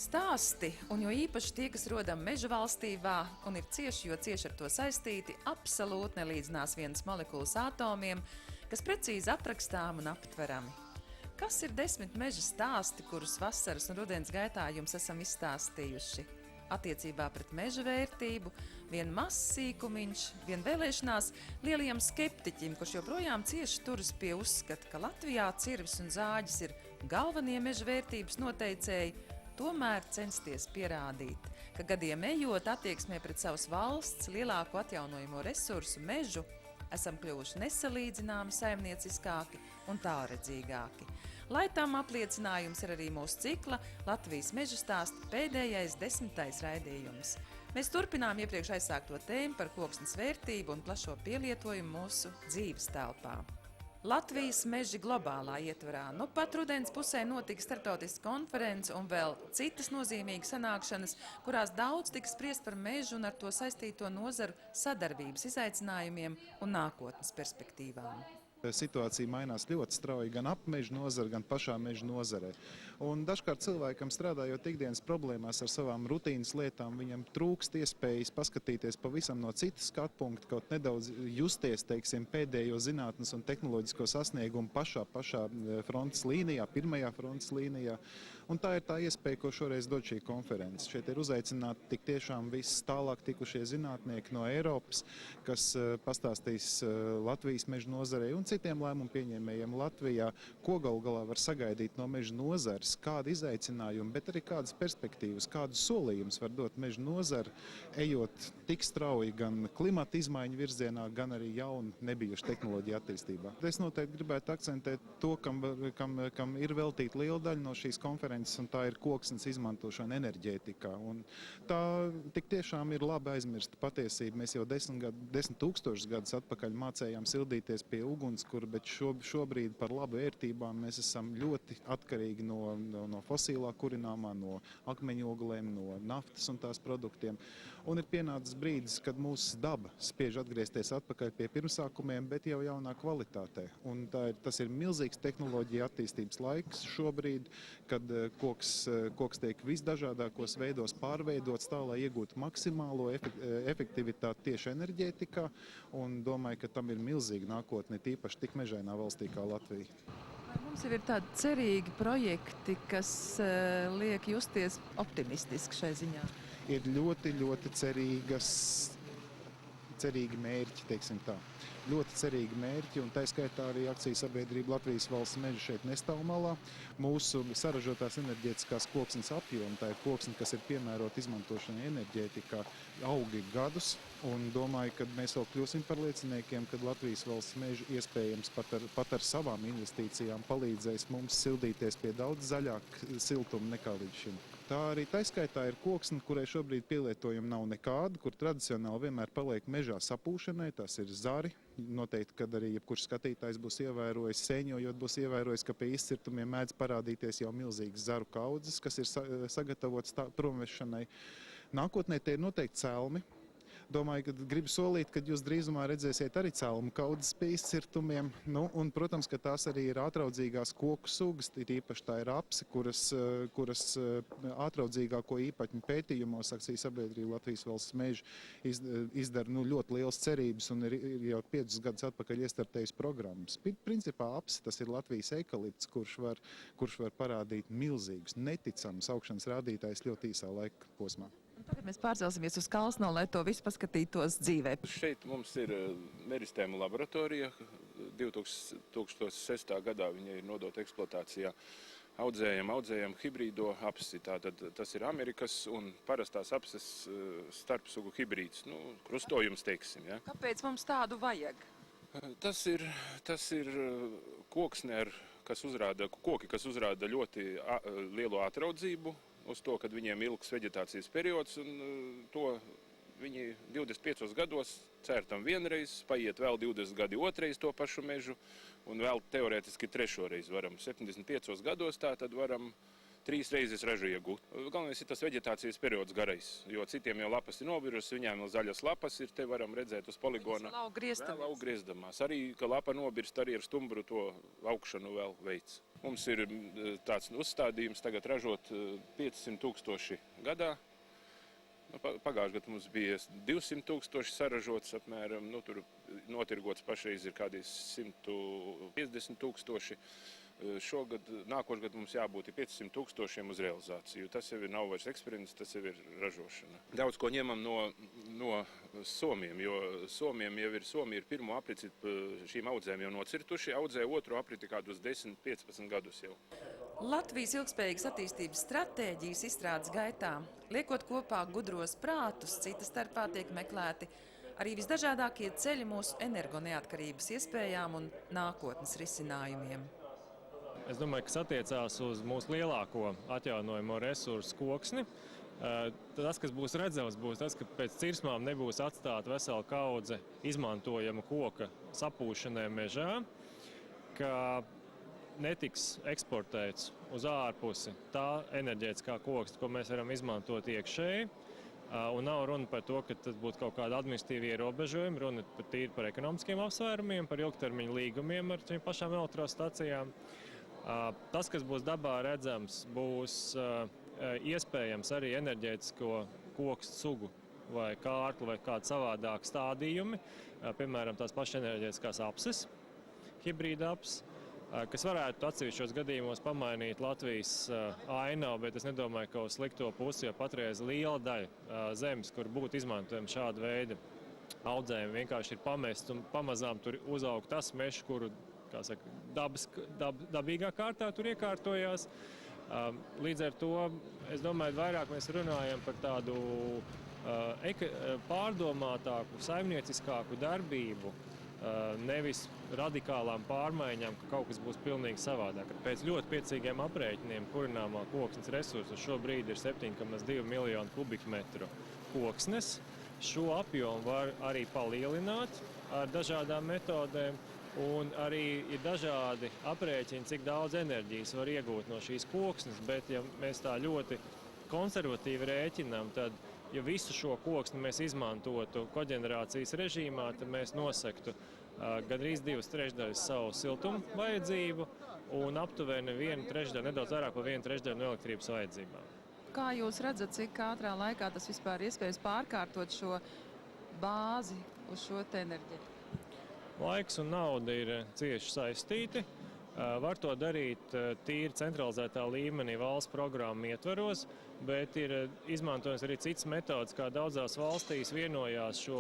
Stāsti, un jo īpaši tie, kas rodam meža valstībā un ir cieši, jo cieši ar to saistīti, absolūti nelīdzinās vienas molekulas atomiem, kas precīzi aprakstām un aptverami. Kas ir 10 meža stāsti, kurus vasaras un rudens gaitā jums esam izstāstījuši? Attiecībā pret meža vērtību, vien mazs sīkumiņš, vien vēlēšanās lielajam skeptiķim, kurš joprojām cieši turas pie uzskata, ka Latvijā cirvis un zāģis ir galvenie meža vērtības noteicēji, tomēr censties pierādīt, ka gadiem ejot attieksmē pret savas valsts lielāko atjaunojamo resursu mežu, esam kļuvuši nesalīdzināmi saimnieciskāki un tālredzīgāki. Lai tam apliecinājums ir arī mūsu cikla Latvijas meža stāsta pēdējais 10. raidījums. Mēs turpinām iepriekš aizsākto tēmu par koksnes vērtību un plašo pielietojumu mūsu dzīves telpā. Latvijas meži globālā ietvarā. Nu pat rudens pusē notika starptautiska konference un vēl citas nozīmīgas sanākšanas, kurās daudz tika spriest par mežu un ar to saistīto nozaru sadarbības izaicinājumiem un nākotnes perspektīvām. Situācija mainās ļoti strauji gan ap meža nozari, gan pašā meža nozarē. Un dažkārt cilvēkam strādājot ikdienas problēmās ar savām rutīnas lietām, viņam trūkst iespējas paskatīties pavisam no citas skatu punkta, kaut nedaudz justies, teiksim, pēdējo zinātnes un tehnoloģisko sasniegumu pašā frontes līnijā, pirmajā frontes līnijā. Un tā ir tā iespēja, ko šoreiz dod šī konference. Šeit ir uzaicināti tik tiešām viss tālāk tikušie zinātnieki no Eiropas, kas pastāstīs Latvijas meža nozarei un citiem lēmumu pieņēmējiem Latvijā, ko galu galā var sagaidīt no meža nozares, kādi izaicinājumi, bet arī kādas perspektīvas, kādus solījumus var dot meža nozara, ejot tik strauji gan klimata izmaiņu virzienā, gan arī jaunu nebijušu tehnoloģiju attīstībā. Es noteikti gribētu akcentēt to, kam ir veltīta liela daļa no šīs konferences, un tā ir koksnes izmantošana enerģētikā. Un tā tik tiešām ir labi aizmirsta patiesība. Mēs jau 10 tūkstošus gadus atpakaļ mācējām sildīties pie uguns, bet šobrīd par labu vērtībām mēs esam ļoti atkarīgi no fosilā kurināmā, no akmeņoglēm, no naftas un tās produktiem. Un ir pienācis brīdis, kad mūsu daba spiež atgriezties atpakaļ pie pirmsākumiem, bet jau jaunā kvalitātē. Un tas ir milzīgs tehnoloģija attīstības laiks šobrīd, kad koks tiek visdažādākos veidos pārveidots tā, lai iegūtu maksimālo efektivitāti tieši enerģētikā. Un domāju, ka tam ir milzīga nākotne, tīpaši tik mežainā valstī kā Latvija. Vai mums jau ir tādi cerīgi projekti, kas liek justies optimistiski šai ziņā? Ir ļoti, ļoti cerīgi mērķi, teiksim tā. Ļoti cerīgi mērķi, un tā skaitā arī akciju sabiedrība Latvijas valsts meži šeit nestāv malā. Mūsu saražotās enerģētiskās koksnes apjoma, tā ir koksne, kas ir piemērota izmantošanai enerģētikā, augi gadus, un domāju, ka mēs vēl kļūsim par lieciniekiem, kad Latvijas valsts meži iespējams pat ar savām investīcijām palīdzēs mums sildīties pie daudz zaļāk siltuma nekā līdz šim. Tā arī tā skaitā ir koksne, kurai šobrīd pielietojuma nav nekāda, kur tradicionāli vienmēr paliek mežā sapūšanai, tās ir zari. Noteikti, kad arī jebkurš skatītājs būs ievērojis, sēņojot, būs ievērojis, ka pie izcirtumiem mēdz parādīties jau milzīgas zaru kaudzes, kas ir sagatavotas promvešanai. Nākotnē tie ir noteikti celmi. Domāju, ka gribu solīt, ka jūs drīzumā redzēsiet arī celmu kaudzes pie izcirtumiem. Nu, un, protams, ka tās arī ir ātraudzīgās koku sugas, īpaši tā ir apse, kuras ātraudzīgāko īpaņu pētījumos akciju sabiedrība Latvijas valsts meži izdara ļoti lielas cerības un ir jau 5 gadus atpakaļ iestartējis programmas. Principā apse tas ir Latvijas eikalipts, kurš var parādīt milzīgus, neticamus augšanas rādītājus ļoti īsā laika posmā. Un tagad mēs pārcelsimies uz Kalsno, lai to visu paskatītos dzīvē. Šeit mums ir Meristēma laboratorija. 2006. gadā viņa ir nodota eksploatācijā. Audzējam hibrīdo apsi. Tātad tas ir Amerikas un parastās apses starpsugu hibrīds. Krustojums, teiksim. Ja? Kāpēc mums tādu vajag? Tas ir koksne, kas uzrāda ļoti lielu atraudzību uz to, kad viņiem ilgs veģetācijas periods, un to viņi 25 gados cērtam vienreiz, paiet vēl 20 gadi otrais to pašu mežu, un vēl teorētiski 3. reizi varam. 75 gados tā tad varam 3 reizes ražu iegūt. Galvenais ir tas veģetācijas periods garais, jo citiem jau lapas ir nobirušas, viņiem vēl zaļas lapas ir, te varam redzēt uz poligona. Vēl auggrieztamās. Arī, ka lapa nobirst, arī ar stumbru to augšanu vēl veids. Mums ir tāds uzstādījums tagad ražot 500 000 gadā. Pagājušajā gadā mums bija 200 000 saražots apmēram, tur notirgots pašreiz ir kādīs 150 000. Šogad, nākošais gads mums jābūt 500 000 uz realizāciju. Tas jau nav vairs eksperiments, tas jau ir ražošana. Daudz ko ņemam no somiem, jo Somija ir pirmo apriti šīm audzēm jau nocirtuši, audzē otru apriti kādus 10-15 gadus jau. Latvijas ilgspējīgas attīstības stratēģijas izstrādes gaitā, liekot kopā gudros prātus, cita starpā tiek meklēti arī visdažādākie ceļi mūsu energoneatkarības iespējām un nākotnes risinājumiem. Es domāju, kas attiecās uz mūsu lielāko atjaunojamo resursu koksni. Tas, kas būs redzams, būs tas, ka pēc cirsmām nebūs atstāta vesela kaudze izmantojama koka sapūšanai mežā, ka netiks eksportēts uz ārpusi tā enerģētiskā koksta, ko mēs varam izmantot iekšēji. Un nav runa par to, ka tas būtu kaut kāda administratīva ierobežojuma, runa tīri par ekonomiskiem apsvērumiem, par ilgtermiņu līgumiem ar šīm pašām elektrostacijām. Tas, kas būs dabā redzams, būs iespējams arī enerģētisko kokstu sugu vai kārklu vai kādu savādāku stādījumi, piemēram, tās pašas enerģētiskās apses, hibrīda apses, kas varētu atsevišķos gadījumos pamainīt Latvijas ainavu, bet es nedomāju, ka uz slikto pusi, jo patreiz liela daļa zemes, kur būtu izmantojama šāda veida audzējumi, vienkārši ir pamests un pamazām tur uzaug tas mežs, kuru dabīgā kārtā tur iekārtojās. Līdz ar to, es domāju, vairāk mēs runājam par tādu pārdomātāku, saimnieciskāku darbību, nevis radikālām pārmaiņām, ka kaut kas būs pilnīgi savādāk. Pēc ļoti piecīgiem aprēķiniem kurināmā koksnes resursu šobrīd ir 7,2 miljonu kubikmetru koksnes. Šo apjomu var arī palielināt ar dažādām metodēm. Un arī ir dažādi aprēķini, cik daudz enerģijas var iegūt no šīs koksnes, bet ja mēs tā ļoti konservatīvi rēķinām, tad, ja visu šo koksni mēs izmantotu koģenerācijas režīmā, tad mēs nosektu gandrīz 2/3 savu siltumu vajadzību un aptuveni 1/3, nedaudz vairāk par 1/3 no elektrības vajadzībām. Kā jūs redzat, cik ātrā laikā tas vispār iespējas pārkārtot šo bāzi uz šo te enerģiju? Laiks un nauda ir cieši saistīti. Var to darīt tīri centralizētā līmenī valsts programmu ietveros, bet ir izmantojams arī cits metods, kā daudzās valstīs vienojās šo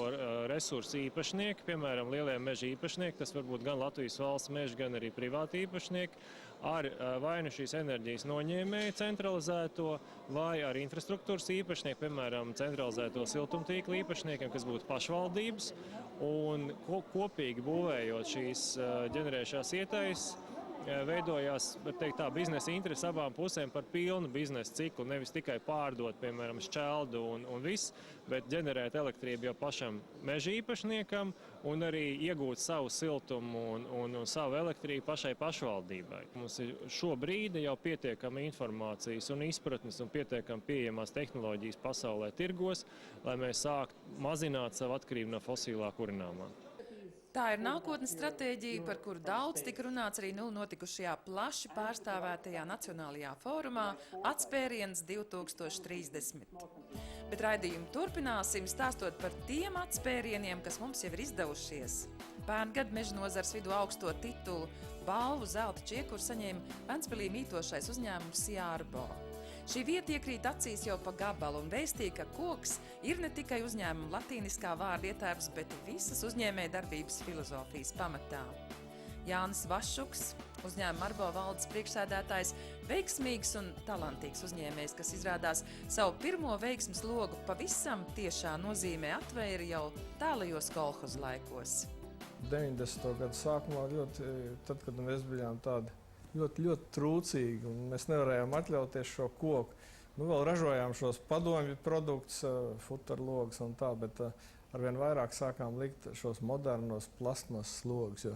resursu īpašnieki, piemēram, lielie meža īpašnieki, tas var būt gan Latvijas valsts meži, gan arī privāti īpašnieki, ar vai nu šīs enerģijas noņēmēju centralizēto, vai ar infrastruktūras īpašnieku, piemēram, centralizēto siltumtīklu īpašniekiem, kas būtu pašvaldības, un kopīgi būvējot šīs ģenerējušās ietaisas, veidojās, biznesa interese abām pusēm par pilnu biznesa ciklu, nevis tikai pārdot, piemēram, šķeldu un viss, bet ģenerēt elektrību jau pašam meža īpašniekam un arī iegūt savu siltumu un savu elektrību pašai pašvaldībai. Mums ir šobrīd jau pietiekama informācijas un izpratnes un pietiekama pieejamās tehnoloģijas pasaulē tirgos, lai mēs sāktu mazināt savu atkarību no fosilā kurināmā. Tā ir nākotnes stratēģija, par kuru daudz tika runāts arī notikušajā plaši pārstāvētajā Nacionālajā fórumā Atspēriens 2030. Bet raidījumu turpināsim, stāstot par tiem atspērieniem, kas mums jau ir izdevušies. Pērngad meža nozars vidū augsto titulu balvu zelta čiekuru saņēma Ventspilī mītošais uzņēmums Jārbo. Šī vieta iekrīt acīs jau pa gabalu un vēstīja, ka koks ir ne tikai uzņēmuma latīniskā vārda ietēvs, bet visas uzņēmēja darbības filozofijas pamatā. Jānis Vašuks, uzņēmuma Arbo valdes priekšsēdētājs, veiksmīgs un talantīgs uzņēmējs, kas izrādās savu pirmo veiksmes logu pavisam tiešā nozīmē atvēra jau tālajos kolhozu laikos. 90. gadu sākumā tad, kad mēs bijām tādi ļoti trūcīgi, un mēs nevarējām atļauties šo koku. Vēl ražojām šos padomju produktus, futerlogus un tā, bet arvien vairāk sākām likt šos modernos plastmasas logus, jo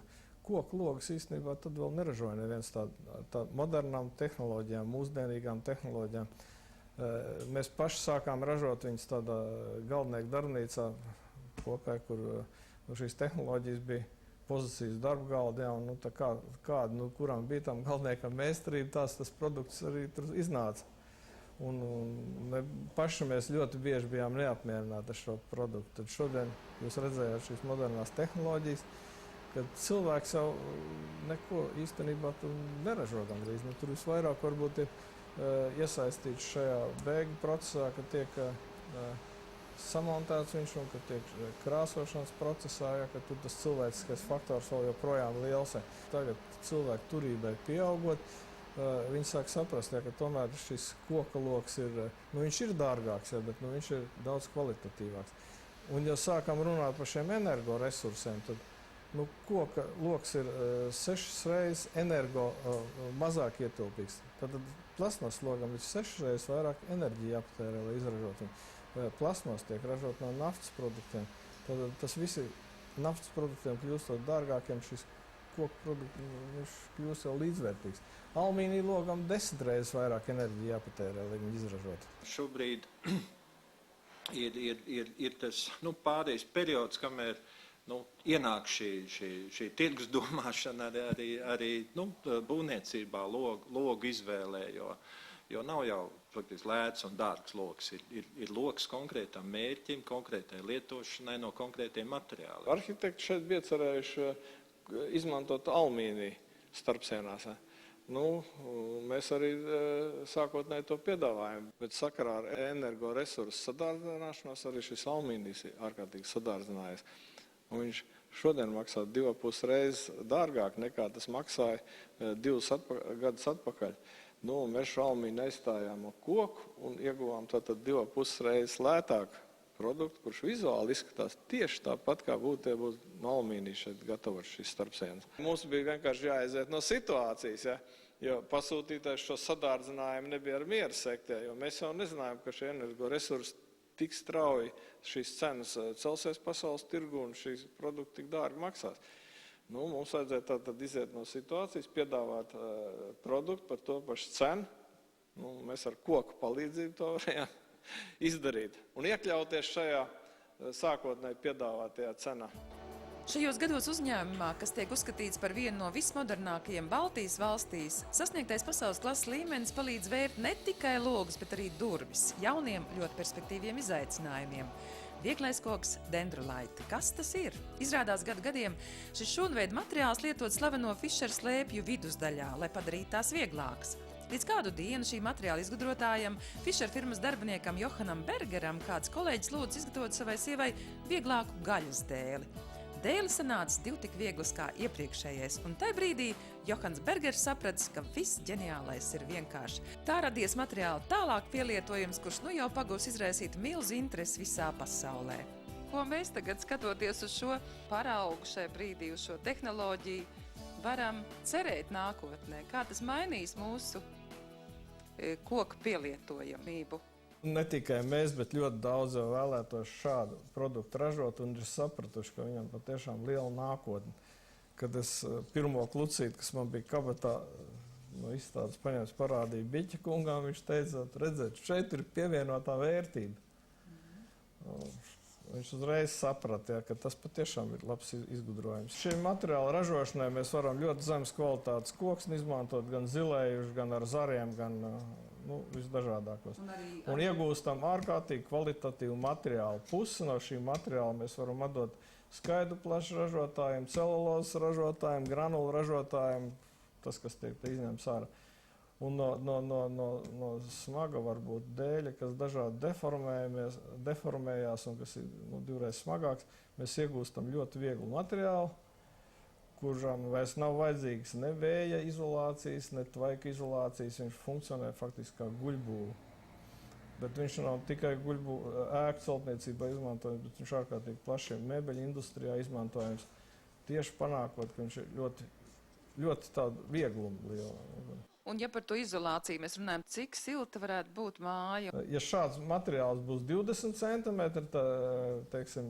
koku logus īstenībā tad vēl neražoja neviens tā modernām tehnoloģijām, mūsdienīgām tehnoloģijām. Mēs paši sākām ražot viņus tādā Galdnieku darbnīcā kopē, kur šīs tehnoloģijas bija pozīcijas darba galdā, un kuram bija tam Galdniekam meistarība, tas produkts arī tur iznāca. Paši mēs ļoti bieži bijām neapmierināti ar šo produktu. Tad šodien jūs redzējāt šīs modernās tehnoloģijas, kad cilvēks jau neko īstenībā tur neražo gandrīz. Tur visvairāk varbūt ir iesaistīts šajā bēgļu procesā, ka tiek samontēts viņš un ka tiek krāsošanas procesā, ka tur tas cilvēciskais faktors vēl joprojām liels. Tagad cilvēku turībai pieaugot, viņi sāk saprast, ka tomēr šis koka logs viņš ir dārgāks, bet viņš ir daudz kvalitatīvāks. Un, ja sākam runāt par šiem energoresursiem, tad koka logs ir 6 reizes energo mazāk ietilpīgs. Tad plasmas logam ir 6 reizes vairāk enerģija jāpatērē, lai izražotu. Plasmas tiek ražot no naftas produktiem. Tad tas visi naftas produktiem kļūstot dārgākiem, šis koku produkts kļūst jau līdzvērtīgs. Alumīnija logam 10 reizes vairāk enerģija jāpatērē, lai viņi izražotu. Šobrīd ir tas pārējais periods, kamēr ienāk šī tirgus domāšana arī būvniecībā, logu izvēlē, jo nav jau praktiski lēts un dārgs logs. Ir logs konkrētam mērķim, konkrētai lietošanai no konkrētiem materiāliem. Arhitekti šeit bija cerējuši izmantot alumīniju starpsienās. Mēs arī sākotnēji to piedāvājam, bet sakarā ar energoresursu sadārdzināšanos arī šis alumīnijs ir ārkārtīgi sadārdzinājies. Un viņš šodien maksā 2,5 reizes dārgāk nekā tas maksāja 2 gadus atpakaļ. Mēs šo alumīnu aizstājām ar koku un ieguvām tātad 2,5 reizes lētāku produktu, kurš vizuāli izskatās tieši tāpat, kā būtu no alumīnija šeit gatavots šīs starpsienas. Mums bija vienkārši jāaiziet no situācijas, jo pasūtītājs šo sadārdzinājumu nebija ar mieru sektē, jo mēs jau nezinājām, ka šie energoresursi tik strauji šīs cenas celsies pasaules tirgu un šīs produkti tik dārgi maksās. Mums vajadzēja tātad iziet no situācijas, piedāvāt produktu par to pašu cenu. Mēs ar koku palīdzību to varējām izdarīt un iekļauties šajā sākotnēji piedāvātajā cenā. Šajos gados uzņēmumā, kas tiek uzskatīts par vienu no vismodernākajiem Baltijas valstīs, sasniegtais pasaules klases līmenis palīdz vērt ne tikai logus, bet arī durvis jauniem, ļoti perspektīviem izaicinājumiem. Vieglais koks dendrolaita. Kas tas ir? Izrādās gadu gadiem šis šūnveida materiāls lietot slaveno Fischer slēpju vidusdaļā, lai padarītu tās vieglākas. Līdz kādu dienu šī materiāla izgudrotājam, Fischer firmas darbiniekam Johanam Bergeram, kāds kolēģis lūdz izgatavot savai sievai vieglāku gaļas dēli. Dēli sanāca divi tik vieglas kā iepriekšējais, un tajā brīdī Johans Bergers sapratis, ka viss ģeniālais ir vienkārši. Tā radies materiāla tālāk pielietojums, kurš jau pagūs izraisīt milzu interesi visā pasaulē. Ko mēs tagad, skatoties uz šo paraugu šajā brīdī, uz šo tehnoloģiju, varam cerēt nākotnē? Kā tas mainīs mūsu koku pielietojamību? Ne tikai mēs, bet ļoti daudz jau vēlētos šādu produktu ražot un ir sapratuši, ka viņam patiešām liela nākotne. Kad es pirmo klucīti, kas man bija kabatā, no izstādes paņēmis parādīju Biķa kungām, viņš teica, redzēt, šeit ir pievienotā vērtība. Viņš uzreiz saprata, ka tas patiešām ir labs izgudrojums. Šī materiāla ražošanai mēs varam ļoti zemes kvalitātes koksni izmantot gan zilējuši, gan ar zariem, gan visdažādākos. Un iegūstam ārkārtīgi kvalitatīvu materiālu. Pusi no šī materiāla mēs varam atdot skaidu plašu ražotājiem, celulozes ražotājiem, granulu ražotājiem, tas, kas tiek izņemts ārā. Un no smaga varbūt dēļa, kas dažādi deformējās un kas ir divreiz smagāks, mēs iegūstam ļoti vieglu materiālu, kuram vairs nav vajadzīgas ne vēja izolācijas, ne tvaika izolācijas. Viņš funkcionē faktiski kā guļbūve. Bet viņš nav tikai ēku celtniecībā izmantojams, bet viņš ārkārtīgi plašiem mēbeļu industrijā izmantojams. Tieši panākot, ka viņš ir ļoti, ļoti tādu vieglumu lielu. Un ja par to izolāciju mēs runājam, cik silta varētu būt māja? Ja šāds materiāls būs 20 centimetri, teiksim,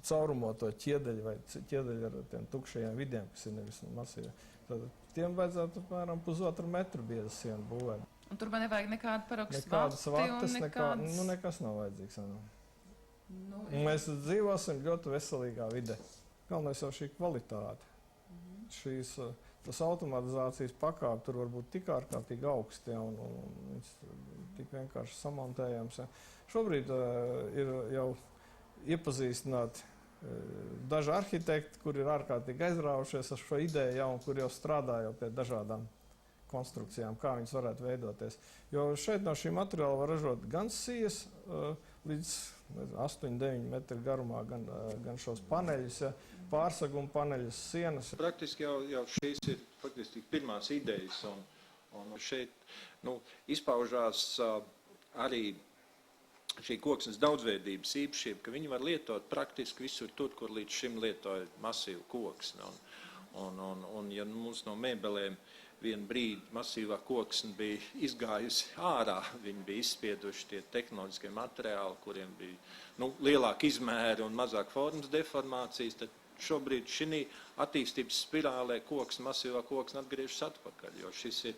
caurumoto ķiedeļu vai ķiedeļu ar tiem tukšajiem vidiem, kas ir nevis masīvi. Tad tiem vajadzētu apmēram 1,5 metru bieza siena būvēt. Un tur man nevajag nekādu parakstu Nekādas vatas, nekādas... nekas nav vajadzīgs. Nu, Un mēs dzīvosim ļoti veselīgā vidē. Galvenais jau šī kvalitāte. Tas automatizācijas pakāpe tur var būt tik ārkārtīgi augsti, ja, un viņš tik vienkārši samontējams. Ja. Šobrīd ir jau iepazīstināti daži arhitekti, kuri ir ārkārtīgi aizrāvušies ar šo ideju, ja, un kuri jau strādā jau pie dažādām konstrukcijām, kā viņas varētu veidoties. Jo šeit no šī materiāla var ražot gan sijas līdz 8-9 metru garumā, gan šos paneļus, ja, pārseguma paneļus, sienas. Praktiski jau šīs ir faktiski pirmās idejas, un šeit izpaužās arī šī koksnes daudzveidības īpašība, ka viņi var lietot praktiski visur tur, kur līdz šim lietoja masīvu koksni. Un ja mums no mēbelēm vienu brīdi masīvā koksne bija izgājusi ārā, viņi bija izspieduši tie tehnoloģiskie materiāli, kuriem bija lielāka izmēra un mazāk formas deformācijas, tad šobrīd šī attīstības spirālē masīvā koksne atgriežas atpakaļ, jo šis ir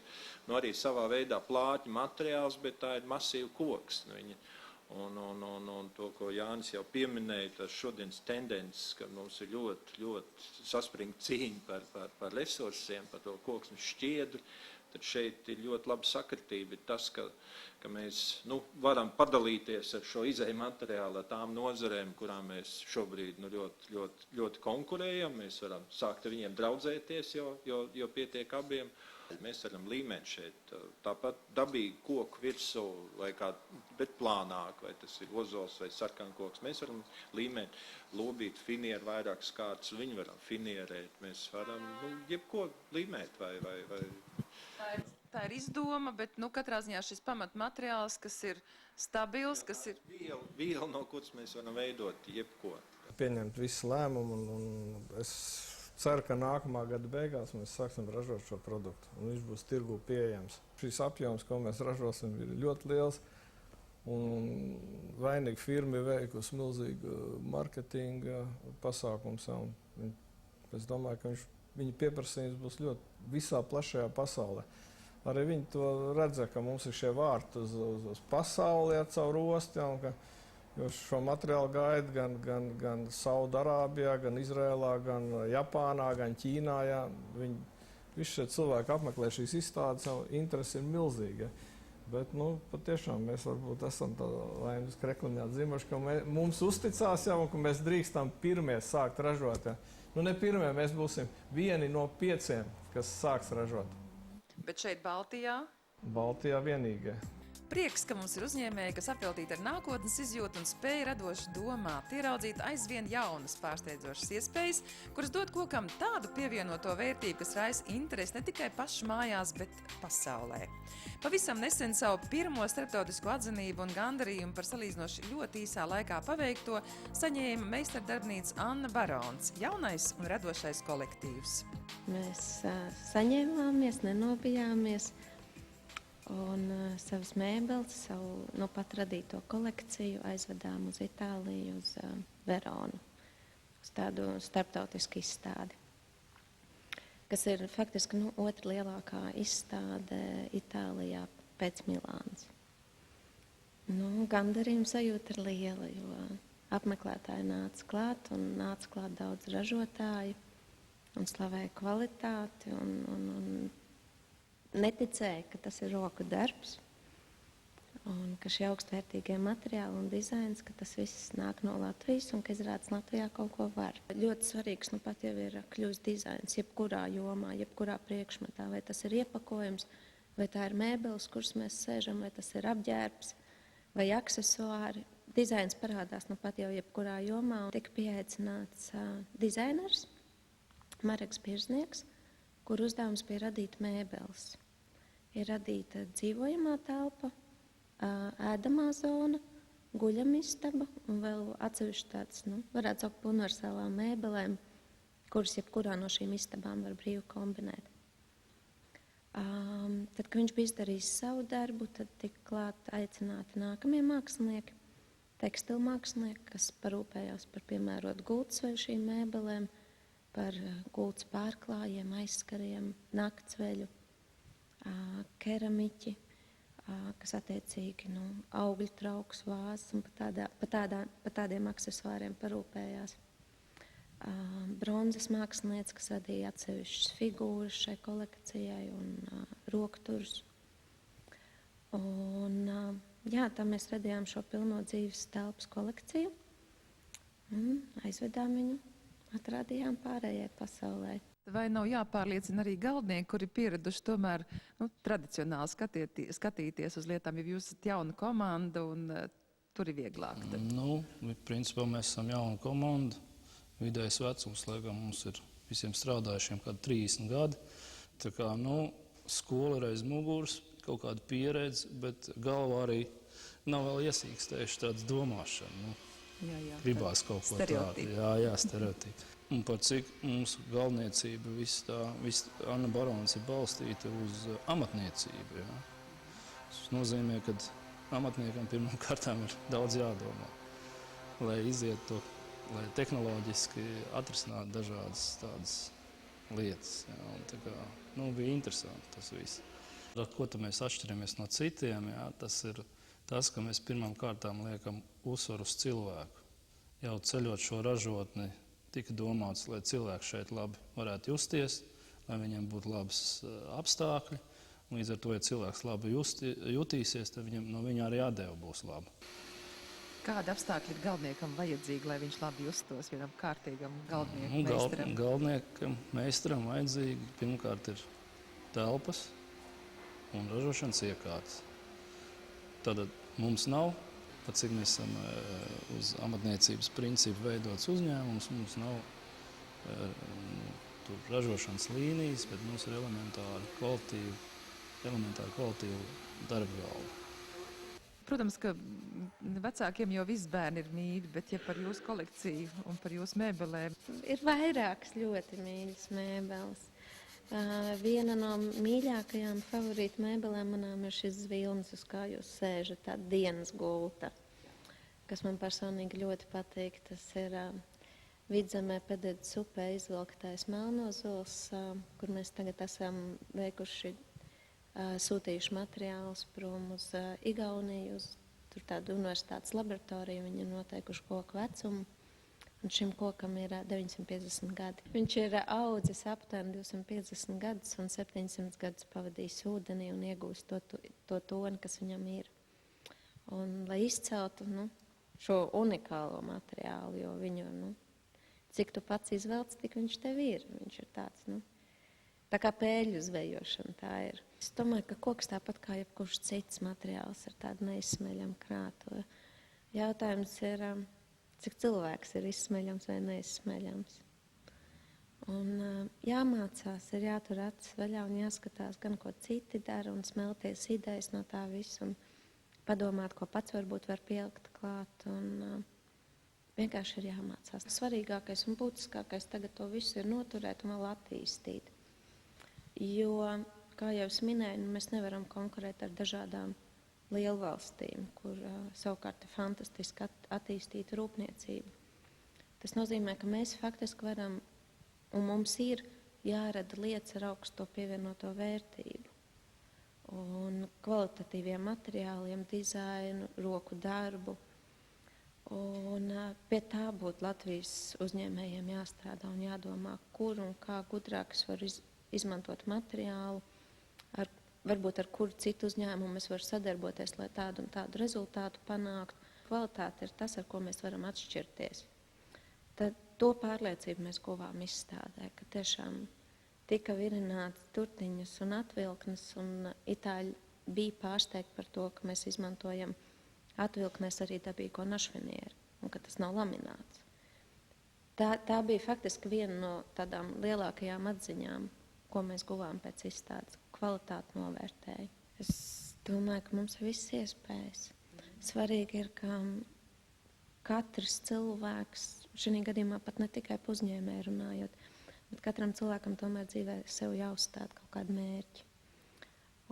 arī savā veidā plāķa materiāls, bet tā ir masīva koksne. Un to, ko Jānis jau pieminēja, tas šodienas tendences, ka mums ir ļoti, ļoti saspringta cīņa par resursiem, par to koksnes šķiedri, tad šeit ir ļoti laba sakritība. Ir tas, ka mēs varam padalīties ar šo izēju materiālu, ar tām nozarēm, kurām mēs šobrīd ļoti, ļoti, ļoti konkurējam. Mēs varam sākt ar viņiem draudzēties, jo pietiek abiem. Mēs varam līmēt šeit tāpat dabīgi koku virsū, bet plānāk, vai tas ir ozols vai sarkankoks. Mēs varam līmēt, lobīt, finieru vairākas kārtas, viņi varam finierēt. Mēs varam jebko līmēt vai... Tā ir izdoma, bet katrā ziņā šis pamatmateriāls, kas ir stabils, kas ir... Viela, no kuras mēs varam veidot jebko. Pieņemt visu lēmumu, un es ceru, ka nākamā gada beigās mēs sāksim ražot šo produktu, un viņš būs tirgū pieejams. Šīs apjoms, ko mēs ražosim, ir ļoti liels, un vainīga firma ir veikusi milzīgu marketinga pasākums, un es domāju, ka viņa pieprasījums būs ļoti visā plašajā pasaulē. Arī viņi to redz, ka mums ir šie vārti uz pasauli caur osti, jo šo materiālu gaida gan Saudarābijā, gan Izrēlā, gan Japānā, gan Ķīnā. Ja. Visi šie cilvēki apmeklē šīs izstādes, interesi ir milzīga. Bet patiešām mēs varbūt esam tā laimes krekliņā dzimuši, ka mums uzticās jau, un ka mēs drīkstam pirmie sākt ražot. Ja. Ne pirmie, mēs būsim vieni no 5, kas sāks ražot. Bet šeit Baltijā? Baltijā vienīgie. Prieks, ka mums ir uzņēmēji, kas apveltīti ar nākotnes izjūtu un spēju radoši domāt, ieraudzīt aizvien jaunas pārsteidzošas iespējas, kuras dod kokam tādu pievienoto vērtību, kas raisa interesi ne tikai pašu mājās, bet pasaulē. Pavisam nesen savu pirmo starptautisko atzinību un gandarījumu par salīdzinoši ļoti īsā laikā paveikto saņēma meistardarbnīca Anna Barons, jaunais un radošais kolektīvs. Mēs saņēmāmies, nenobijāmies. Un savas mēbeles, savu pat radīto kolekciju aizvedām uz Itāliju, uz Veronu, uz tādu starptautisku izstādi, kas ir faktiski otra lielākā izstāde Itālijā pēc Milānas. Gandarījuma sajūta ir liela, jo apmeklētāji nāca klāt un nāca klāt daudz ražotāju un slavēja kvalitāti un neticēja, ka tas ir roku darbs un ka šie augstvērtīgie materiāli un dizains, ka tas viss nāk no Latvijas un ka izrādās Latvijā kaut ko var. Ļoti svarīgs pat jau ir kļūst dizains jebkurā jomā, jebkurā priekšmetā, vai tas ir iepakojums, vai tā ir mēbeles, kuras mēs sēžam, vai tas ir apģērbs vai aksesuāri. Dizains parādās pat jau jebkurā jomā. Tika pieaicināts dizainers Mareks Birznieks, kur uzdevums bija radīt mēbeles. Ir radīta dzīvojamā telpa, ēdamā zona, guļamistaba un vēl atsevišķi tāds, varētu saukt par universālām mēbelēm, kuras jebkurā no šīm istabām var brīvi kombinēt. Tad, kad viņš bija izdarījis savu darbu, tad tika klāt aicināti nākamie mākslinieki. tekstilmākslinieki, kas parūpējās par piemērotu gultsveļu šīm mēbelēm, par gultas pārklājiem, aizskariem, naktsveļu, keramiķi, kas attiecīgi augļu trauks, vāzes un pa tādiem aksesuāriem parūpējās. Bronzas mākslinieci, kas radīja atsevišķas figūras šai kolekcijai un rokturus. Un tā mēs radījām šo pilno dzīves telpas kolekciju un aizvedām viņu, atrādījām pārējai pasaulē. Vai nav jāpārliecina arī galdnieki, kuri pieraduši tomēr tradicionāli skatīties uz lietām, ja jūs esat jauna komanda un tur ir vieglāk? Principā mēs esam jauna komanda. Vidējais vecums, laikam, mums ir visiem strādājušiem kādi 30 gadi. Tā kā, skola ir aiz muguras, kaut kāda pieredze, bet galvā arī nav vēl iesīkstējuši tāds domāšana. Gribās kaut ko tādu. Jā, stereotipi. Un par cik mūsu galvniecība, Anna Barons ir balstīta uz amatniecību. Jā. Tas nozīmē, ka amatniekam pirmām kārtām ir daudz jādomā, lai iziet to, lai tehnoloģiski atrisinātu dažādas tādas lietas. Jā, un tā kā, bija interesanti tas viss. Ar ko mēs atšķiramies no citiem, jā, tas ir tas, ka mēs pirmām kārtām liekam uzsvaru uz cilvēku. Jau ceļot šo ražotni tika domāts, lai cilvēks šeit labi varētu justies, lai viņam būtu labs apstākļi. Līdz ar to, ja cilvēks labi jutīsies, tad no viņa arī atdeva būs laba. Kādi apstākļi ir galdniekam vajadzīgi, lai viņš labi justos vienam kārtīgam galdnieku meistaram? Galdniekam meistaram vajadzīgi pirmkārt ir telpas un ražošanas iekārtas. Tātad mums nav, pat cik mēs esam uz amatniecības principu veidots uzņēmums, mums nav ražošanas līnijas, bet mums ir elementāri kvalitīva darba galva. Protams, ka vecākiem jau viss bērni ir mīļi, bet ja par jūsu kolekciju un par jūsu mēbelēm? Ir vairākas ļoti mīļas mēbeles. Viena no mīļākajām favorītu mēbelēm manām ir šis zvilnis, uz kā jūs sēžat, tā dienas gulta, kas man personīgi ļoti patīk. Tas ir Vidzemē Pededzes upē izvilktais melnozols, kur mēs tagad esam veikuši sūtījuši materiālus prom uz Igauniju, uz tur tādu universitātes laboratoriju. Viņi ir noteikuši koku vecumu, un šim kokam ir 950 gadi. Viņš ir audzis aptuveni 250 gadus un 700 gadus pavadījis ūdenī un iegūst to toni, kas viņam ir. Un, lai izceltu šo unikālo materiālu, jo viņu, cik tu pats izvelc, tik viņš tev ir. Viņš ir tāds, tā kā pēļu zvejošana tā ir. Es domāju, ka koks tāpat kā jebkurš cits materiāls ir tāda neizsmeļama krātuve. Jautājums ir, cik cilvēks ir izsmeļams vai neizsmeļams. Un jāmācās, ir jātur acis vaļā un jāskatās gan, ko citi dara, un smelties idejas no tā visu, un padomāt, ko pats varbūt var pielikt klāt, un vienkārši ir jāmācās. Svarīgākais un būtiskākais tagad to visu ir noturēt un vēl attīstīt. Jo, kā jau es minēju, mēs nevaram konkurēt ar dažādām lielvalstīm, kur savukārt ir fantastiski attīstīta rūpniecība. Tas nozīmē, ka mēs faktiski varam, un mums ir jārada lietas ar augsto pievienoto vērtību. Un kvalitatīviem materiāliem, dizainu, roku darbu. Un pie tā būtu Latvijas uzņēmējiem jāstrādā un jādomā, kur un kā gudrākas var izmantot materiālu, varbūt ar kuru citu uzņēmumu mēs varam sadarboties, lai tādu un tādu rezultātu panāktu. Kvalitāte ir tas, ar ko mēs varam atšķirties. Tad to pārliecību mēs guvām izstādē, ka tiešām tika virināts turtiņas un atvilknes, un itāļi bija pārsteigti par to, ka mēs izmantojam atvilknēs arī dabīgo našvenieru, un ka tas nav lamināts. Tā bija faktiski viena no tādām lielākajām atziņām, ko mēs guvām pēc izstādes, kvalitāti novērtēja. Es domāju, ka mums ir visas iespējas. Svarīgi ir, ka katrs cilvēks, šī gadījumā pat ne tikai par uzņēmēju runājot, bet katram cilvēkam tomēr dzīvē sev jāuzstāda kaut kādi mērķi.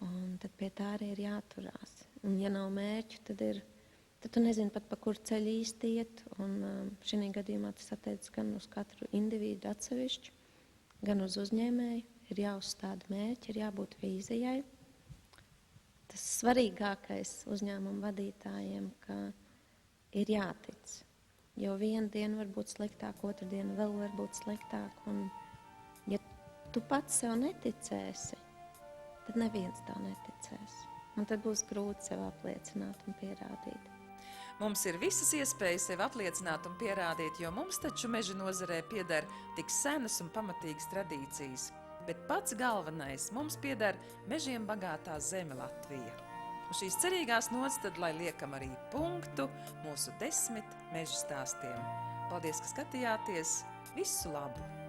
Un tad pie tā arī ir jāturās. Un ja nav mērķu, tad tad tu nezini pat, pa kur ceļu īsti iet. Un šī gadījumā tas attiecas gan uz katru individu atsevišķu, gan uz uzņēmēju. Ir jāuzstāda mērķi, ir jābūt vīzijai. Tas svarīgākais uzņēmumu vadītājiem, ka ir jātic. Jo viena diena var būt sliktāk, otra diena vēl var būt sliktāk. Un, ja tu pats sev neticēsi, tad neviens tā neticēs. Un tad būs grūti sev apliecināt un pierādīt. Mums ir visas iespējas sev apliecināt un pierādīt, jo mums taču meža nozarē pieder tik senas un pamatīgas tradīcijas. Bet pats galvenais mums pieder mežiem bagātā zeme Latvija. Un šīs cerīgās nots tad, lai liekam arī punktu mūsu 10 meža stāstiem. Paldies, ka skatījāties! Visu labu!